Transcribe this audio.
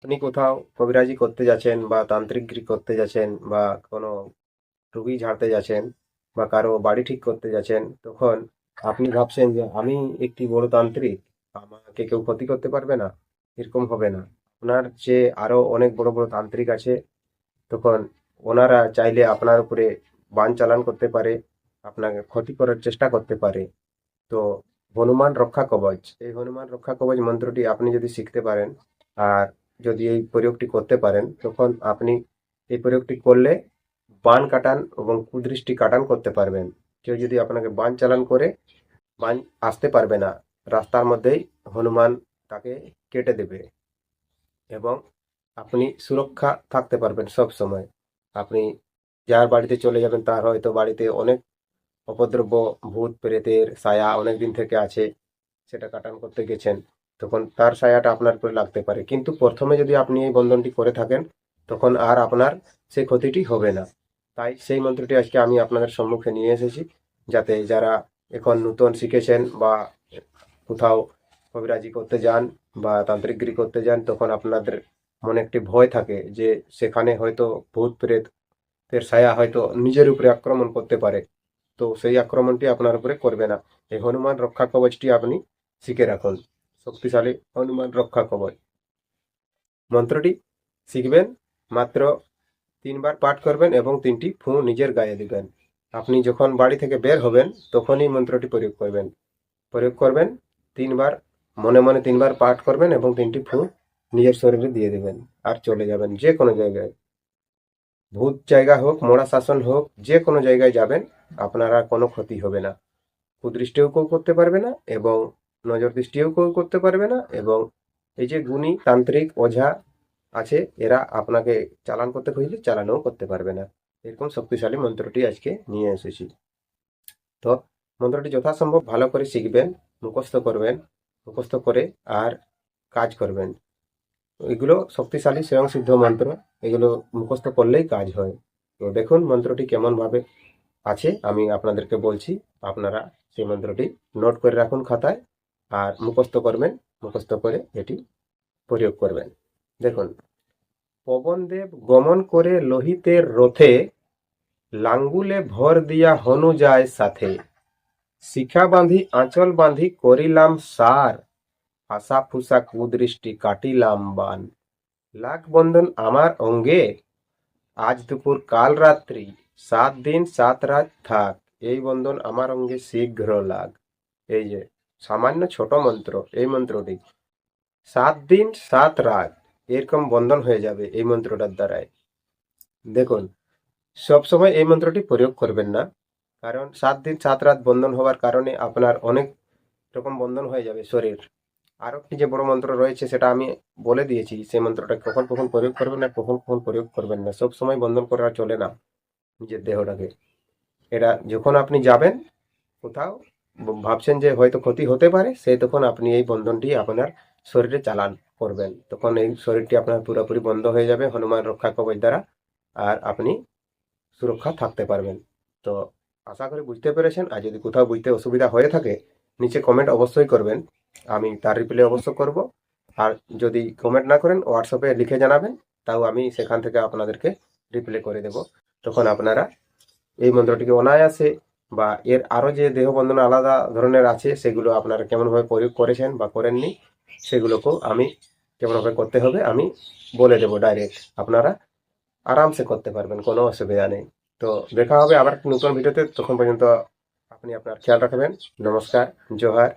আপনি কোথাও কবিরাজি করতে যাচ্ছেন বা তান্ত্রিকগিরি করতে যাচ্ছেন বা কোনো রুগী ঝাড়তে যাচ্ছেন বা কারো বাড়ি ঠিক করতে যাচ্ছেন, তখন আপনি ভাবছেন যে আমি একটি বড় তান্ত্রিক, আমাকে কেউ ক্ষতি করতে পারবে না। এরকম হবে না। আপনার যে আরো অনেক বড় বড় তান্ত্রিক আছে, তখন ওনারা চাইলে আপনার উপরে বান চালান করতে পারে, আপনাকে ক্ষতি করার চেষ্টা করতে পারে। তো হনুমান রক্ষা কবচ, এই হনুমান রক্ষা কবচ মন্ত্রটি আপনি যদি শিখতে পারেন আর যদি এই প্রয়োগটি করতে পারেন, তখন আপনি এই প্রয়োগটি করলে বান কাটান এবং কুদৃষ্টি কাটান করতে পারবেন। কেউ যদি আপনাকে বান চালান করে, বান আসতে পারবে না, রাস্তার মধ্যেই হনুমান তাকে কেটে দেবে এবং আপনি সুরক্ষা থাকতে পারবেন সব সময়। আপনি যার বাড়িতে চলে যাবেন তার হয়তো বাড়িতে অনেক অপদ্রব্য, ভূত প্রেতের ছায়া অনেক দিন থেকে আছে, সেটা কাটান করতে গেছেন, তখন তার ছায়াটা আপনার উপরে লাগতে পারে। কিন্তু প্রথমে যদি আপনি এই বন্ধনটি করে থাকেন, তখন আর আপনার সেই ক্ষতিটি হবে না। তাই সেই মন্ত্রটি আজকে আমি আপনাদের সম্মুখে নিয়ে এসেছি, যাতে যারা এখন নূতন শিখেছেন বা কোথাও কবিরাজি করতে যান বা তান্ত্রিকগিরি করতে যান, তখন আপনাদের মনে একটি ভয় থাকে যে সেখানে হয়তো ভূত প্রেতের ছায়া হয়তো নিজের উপরে আক্রমণ করতে পারে। তো সেই আক্রমণটি আপনার উপরে করবে না। এই হনুমান রক্ষা কবচটি আপনি শিখে রাখুন। শক্তিশালী হনুমান রক্ষা কবচ মন্ত্রটি শিখবেন, মাত্র 3 বার পাঠ করবেন এবং 3টি ফু নিজের গায়ে দিবেন। আপনি যখন বাড়ি থেকে বের হবেন তখনই মন্ত্রটি প্রয়োগ করবেন 3 বার, মনে মনে 3 বার পাঠ করবেন এবং 3টি ফু নিজের শরীরে দিয়ে দিবেন। আর চলে যাবেন যে কোনো জায়গায়, ভূত জায়গা হোক, মরা শাসন হোক, যে কোনো জায়গায় যাবেন, আপনার আর কোনো ক্ষতি হবে না। কুদৃষ্টিও কেউ করতে পারবে না এবং নজর দৃষ্টিও কেউ করতে পারবে না। এবং এই যে গুণী তান্ত্রিক ওঝা আছে, এরা আপনাকে চালান করতে খুঁজলে চালানও করতে পারবে না। এরকম শক্তিশালী মন্ত্রটি আজকে নিয়ে এসেছি। তো মন্ত্রটি যথাসম্ভব ভালো করে শিখবেন, মুখস্থ করবেন, মুখস্থ করে আর কাজ করবেন। এগুলো শক্তিশালী স্বয়ংসিদ্ধ মন্ত্র, এগুলো মুখস্থ করলেই কাজ হয়। তো দেখুন মন্ত্রটি কেমন ভাবে আছে, আমি আপনাদেরকে বলছি। আপনারা সেই মন্ত্রটি নোট করে রাখুন খাতায় আর মুখস্থ করবেন। মুখস্থ করে এটি প্রয়োগ করবেন। দেখুন, পবনদেব গমন করে লোহিতের রথে, লাঙ্গুলে ভর দিয়া হনু যায় সাথে, শিখা বাঁধি আঁচল বাঁধি করিলাম সার, ফাঁসা ফুসা কুদৃষ্টি কাটিলাম বান, লাখ বন্ধন আমার অঙ্গে, আজ দুপুর কাল রাত্রি, 7 দিন 7 রাত থাক, এই বন্ধন আমার অঙ্গে শীঘ্র লাগ। এই যে সামান্য ছোট মন্ত্র, এই মন্ত্রটি 7 দিন 7 রাত এরকম বন্ধন হয়ে যাবে এই মন্ত্রটার দ্বারাই। দেখুন, সবসময় এই মন্ত্রটি প্রয়োগ করবেন না, কারণ 7 দিন 7 রাত বন্ধন হওয়ার কারণে আপনার অনেক রকম বন্ধন হয়ে যাবে শরীর। আরো একটি যে বড় মন্ত্র রয়েছে সেটা আমি বলে দিয়েছি, সেই মন্ত্রটা কখন কখন প্রয়োগ করবেন না, কখন কখন প্রয়োগ করবেন না। সব সময় বন্ধন করা চলে না নিজের দেহটাকে। এটা যখন আপনি যাবেন কোথাও, ভাবছেন যে হয়তো ক্ষতি হতে পারে, সেই তখন আপনি এই বন্ধনটি আপনার শরীরে চালান করবেন, তখন এই শরীরটি আপনার পুরোপুরি বন্ধ হয়ে যাবে হনুমান রক্ষা কবচ দ্বারা, আর আপনি সুরক্ষা থাকতে পারবেন। তো আশা করি বুঝতে পেরেছেন। আর যদি কোথাও বুঝতে অসুবিধা হয়ে থাকে, নিচে কমেন্ট অবশ্যই করবেন, আমি তার রিপ্লাই অবশ্য করব। আর যদি কমেন্ট না করেন হোয়াটসঅ্যাপে লিখে জানাবেন, তাও আমি সেখান থেকে আপনাদেরকে রিপ্লাই করে দেব। তখন আপনারা এই মন্ত্রটিকে অনায়াসে, বা এর আরো যে দেহ বন্ধন আলাদা ধরনের আছে সেগুলো আপনারা কেমনভাবে প্রয়োগ করেছেন বা করেননি, সেগুলোকেও আমি কেমনভাবে করতে হবে আমি বলে দেবো ডাইরেক্ট। আপনারা আরামসে করতে পারবেন, কোনো অসুবিধা নেই। তো দেখা হবে আবার একটা নতুন ভিডিওতে, তখন পর্যন্ত আপনি আপনার খেয়াল রাখবেন। নমস্কার, জোহার।